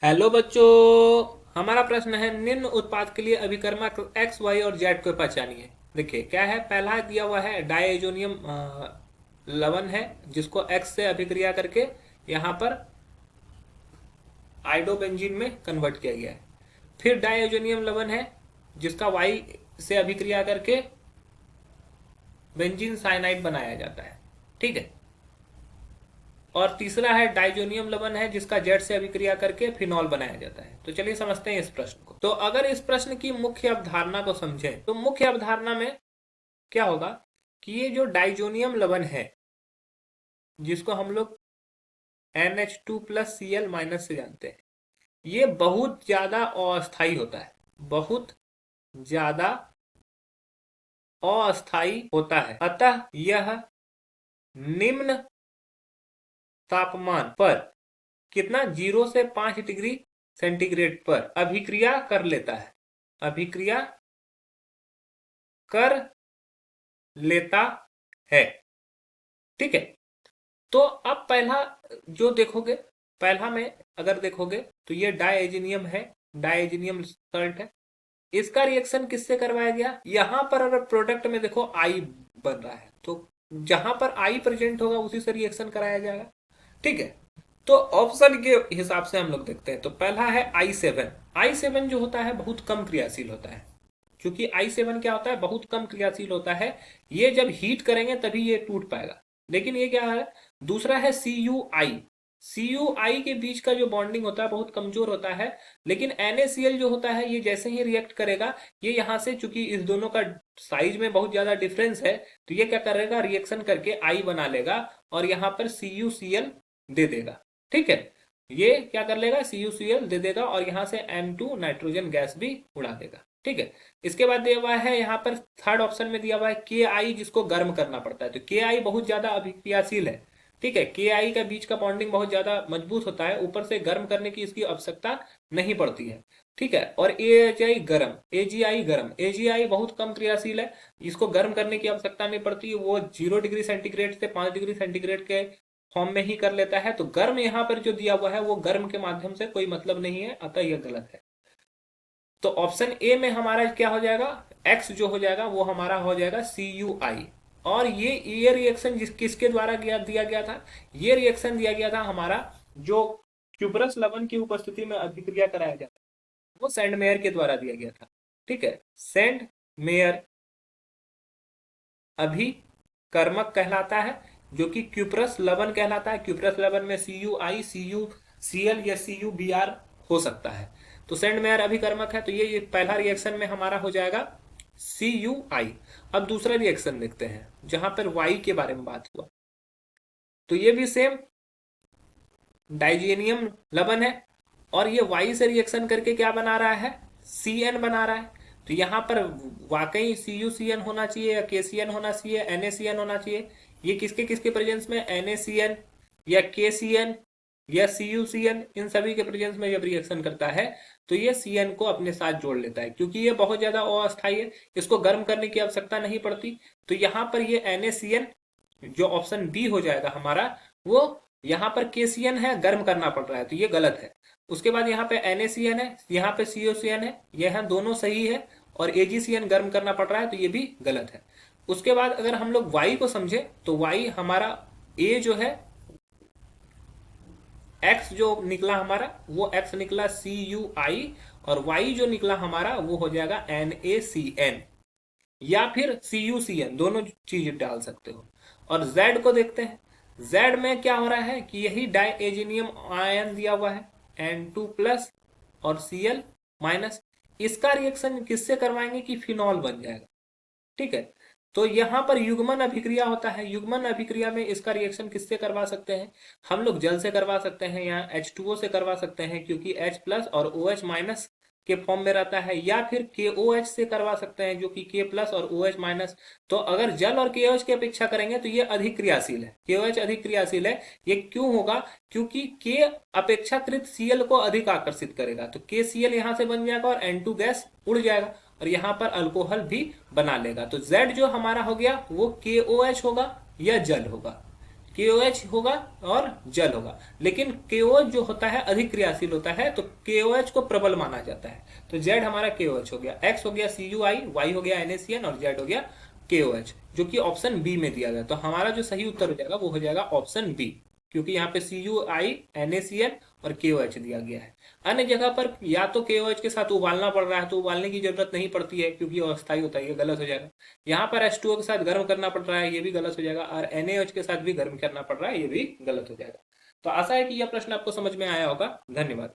Hello बच्चों। हमारा प्रश्न है निम्न उत्पाद के लिए अभिकर्मक एक्स वाई और जेड को पहचानिए। देखिए क्या है, पहला दिया हुआ है डायजोनियम लवण है जिसको एक्स से अभिक्रिया करके यहाँ पर आइडोबेंजीन में कन्वर्ट किया गया है। फिर डायजोनियम लवण है जिसका वाई से अभिक्रिया करके बेंजीन साइनाइड बनाया जाता है। ठीक है। और तीसरा है डाइजोनियम लवण है जिसका जेड से अभिक्रिया करके फिनॉल बनाया जाता है। तो चलिए समझते हैं इस प्रश्न को। तो अगर इस प्रश्न की मुख्य अवधारणा को समझें तो मुख्य अवधारणा में क्या होगा कि ये जो डाइजोनियम लवण है जिसको हम लोग NH2 प्लस Cl माइनस से जानते हैं, ये बहुत ज्यादा अस्थाई होता है। बहुत ज्यादा अस्थाई होता है, अतः यह निम्न तापमान पर कितना 0 से 5 डिग्री सेंटीग्रेड पर अभिक्रिया कर लेता है। अभिक्रिया कर लेता है। ठीक है। तो अब पहला जो देखोगे, पहला में अगर देखोगे तो ये डायजेनियम है, डायजेनियम सल्ट है। इसका रिएक्शन किससे करवाया गया? यहां पर अगर प्रोडक्ट में देखो आई बन रहा है तो जहां पर आई प्रेजेंट होगा उसी से रिएक्शन कराया जाएगा। ठीक है। तो ऑप्शन के हिसाब से हम लोग देखते हैं तो पहला है I7। I7 जो होता है बहुत कम क्रियाशील होता है, क्योंकि I7 क्या होता है, बहुत कम क्रियाशील होता है। ये जब हीट करेंगे तभी ये टूट पाएगा। लेकिन ये क्या है, दूसरा है CuI। CuI के बीच का जो बॉन्डिंग होता है बहुत कमजोर होता है। लेकिन NaCl जो होता है ये जैसे ही रिएक्ट करेगा, ये यहाँ से चूंकि इस दोनों का साइज में बहुत ज्यादा डिफरेंस है तो ये क्या करेगा, रिएक्शन करके I बना लेगा और यहाँ पर CuCl दे देगा। ठीक है। ये क्या कर लेगा, CuCl दे देगा और यहाँ से N2 नाइट्रोजन गैस भी उड़ा देगा। ठीक है। इसके बाद दिया हुआ है यहाँ पर थर्ड ऑप्शन में दिया हुआ है KI जिसको गर्म करना पड़ता है। तो KI बहुत ज्यादा अभिक्रियाशील है। ठीक है। KI का बीच का बॉन्डिंग बहुत ज्यादा मजबूत होता है, ऊपर से गर्म करने की इसकी आवश्यकता नहीं पड़ती है। ठीक है। और AHI गर्म, AGI गर्म, AGI बहुत कम क्रियाशील है, इसको गर्म करने की आवश्यकता नहीं पड़ती, वो 0 डिग्री सेंटीग्रेड से 5 डिग्री सेंटीग्रेड के फॉर्म में ही कर लेता है। तो गर्म यहाँ पर जो दिया हुआ है वो गर्म के माध्यम से कोई मतलब नहीं है, अतः यह गलत है। तो ऑप्शन ए में हमारा क्या हो जाएगा, एक्स जो हो जाएगा वो हमारा हो जाएगा CuI। और ये रिएक्शन किसके द्वारा दिया गया था, ये रिएक्शन दिया गया था हमारा जो क्यूपरस लवण की उपस्थिति में अभिक्रिया कराया जाता है वो सेंड मेयर के द्वारा दिया गया था। ठीक है। सेंड मेयर अभिकर्मक कहलाता है जो कि क्यूपरस लवण कहलाता है। क्यूपरस लवण में CuI, CuCl या CuBr हो सकता है। तो सेंड मेयर अभिकर्मक है, तो ये पहला रिएक्शन में हमारा हो जाएगा CuI। अब दूसरा रिएक्शन देखते हैं जहां पर Y के बारे में बात हुआ। तो ये भी सेम डाइजेनियम लवण है और ये Y से रिएक्शन करके क्या बना रहा है, Cn बना रहा है। तो यहाँ पर वाकई CuCn होना चाहिए या KCN होना चाहिए, NaCN होना चाहिए। ये किसके किसके प्रेजेंस में, NaCN या KCN या CuCN, इन सभी के प्रेजेंस में जब रिएक्शन करता है तो ये Cn को अपने साथ जोड़ लेता है, क्योंकि ये बहुत ज्यादा अस्थायी है, इसको गर्म करने की आवश्यकता नहीं पड़ती। तो यहाँ पर ये NaCN जो ऑप्शन बी हो जाएगा हमारा, वो यहाँ पर KCN है, गर्म करना पड़ रहा है, तो ये गलत है। उसके बाद यहाँ पे NaCN है, यहाँ पे CuCN है, यह दोनों सही है। और AgCN गर्म करना पड़ रहा है तो ये भी गलत है। उसके बाद अगर हम लोग Y को समझे तो Y हमारा A जो है, X जो निकला हमारा वो X निकला CuI, और Y जो निकला हमारा वो हो जाएगा NaCN या फिर CuCN, दोनों चीज डाल सकते हो। और Z को देखते हैं। Z में क्या हो रहा है कि यही डाइएजेनियम आयन दिया हुआ है N2 प्लस और Cl माइनस। इसका रिएक्शन किससे करवाएंगे कि फिनॉल बन जाएगा। ठीक है। तो यहां पर युग्मन अभिक्रिया होता है। युग्मन अभिक्रिया में इसका रिएक्शन किससे करवा सकते हैं, हम लोग जल से करवा सकते हैं, यहाँ H2O से करवा सकते हैं क्योंकि H प्लस और OH माइनस के फॉर्म में रहता है, या फिर KOH से करवा सकते हैं जो कि K प्लस और OH माइनस। तो अगर जल और KOH की अपेक्षा करेंगे तो ये अधिक क्रियाशील है, KOH अधिक क्रियाशील है। ये क्यों होगा, क्योंकि K अपेक्षाकृत Cl को अधिक आकर्षित करेगा, तो KCl यहाँ से बन जाएगा और N2 गैस उड़ जाएगा और यहाँ पर अल्कोहल भी बना लेगा। तो Z जो हमारा हो गया वो KOH होगा या जल होगा। KOH होगा और जल होगा। लेकिन KOH जो होता है अधिक क्रियाशील होता है, तो KOH को प्रबल माना जाता है। तो Z हमारा KOH हो गया, X हो गया CuI, Y हो गया NaCN और Z हो गया KOH, जो कि ऑप्शन बी में दिया गया। तो हमारा जो सही उत्तर हो जाएगा वो हो जाएगा ऑप्शन बी, क्योंकि यहाँ पे CuI, NaCN और KOH दिया गया है। अन्य जगह पर या तो KOH के साथ उबालना पड़ रहा है तो उबालने की जरूरत नहीं पड़ती है, क्योंकि ये अस्थायी होता है, ये गलत हो जाएगा। यहाँ पर H2O के साथ गर्म करना पड़ रहा है, ये भी गलत हो जाएगा। और NaOH के साथ भी गर्म करना पड़ रहा है, ये भी गलत हो जाएगा। तो आशा है कि यह प्रश्न आपको समझ में आया होगा। धन्यवाद।